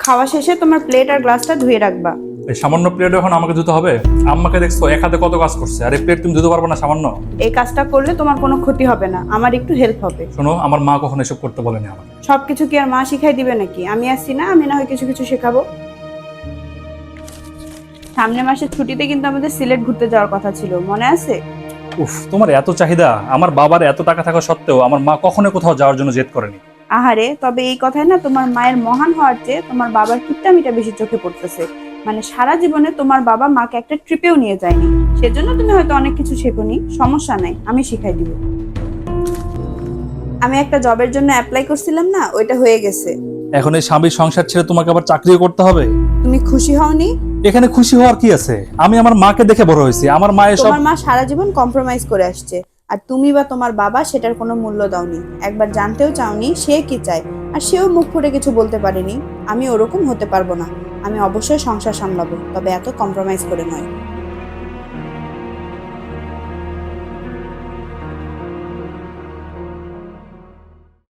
খাওয়া শেষে তোমার প্লেট আর গ্লাসটা ধুয়ে রাখবা। এই সামান্য প্লেট এখন আমাকে ধুতে হবে? আম্মাকে দেখছো এক হাতে কত কাজ করছে, আর এই প্লেট তুমি ধুতে পারবে না সামান্য? এই কাজটা করলে তোমার কোনো ক্ষতি হবে না, আমার একটু হেল্প হবে। শোনো, আমার মা কখনো এসব করতে বলেনি আমাকে। সবকিছু কি আর মা শিখাই দিবে নাকি? আমি আসছি না, আমি না হয় কিছু কিছু শেখাবো। সামনের মাসের ছুটিতে কিন্তু আমাদের সিলেট ঘুরতে যাওয়ার কথা ছিল, মনে আছে? উফ, তোমার এত চাহিদা! আমার বাবার এত টাকা থাকা সত্ত্বেও আমার মা কখনো কোথাও যাওয়ার জন্য জেদ করেনি। আহারে, তবে এই কথায় না তোমার মায়ের মহান হওয়ার চেয়ে তোমার বাবার কিপটামিটা বেশি চোখে পড়তেছে। মানে সারা জীবনে তোমার বাবা মাকে একটা ট্রিপেও নিয়ে যায়নি, সেজন্য তুমি হয়তো অনেক কিছু শেখোনি। সমস্যা নাই, আমি শিখাই দিব। আমি একটা জবের জন্য অ্যাপ্লাই করছিলাম না, ওইটা হয়ে গেছে। এখন এই স্বামীর সংসার ছেড়ে তোমাকে আবার চাকরিও করতে হবে? তুমি খুশি হওনি? এখানে খুশি হওয়ার কি আছে? আমি আমার মাকে দেখে বড় হয়েছি, আমার মা এসব। তোমার মা সারা জীবন কম্প্রোমাইজ করে আসছে, আর তুমি বা তোমার বাবা সেটার কোনো মূল্য দাওনি, একবার জানতেও চাওনি সে কি চায়, আর সেও মুখ ফুটে কিছু বলতে পারেনি। আমি ওরকম হতে পারবো না, আমি অবশ্যই সংসার সামলাবো, তবে এত কম্প্রোমাইজ করে নয়।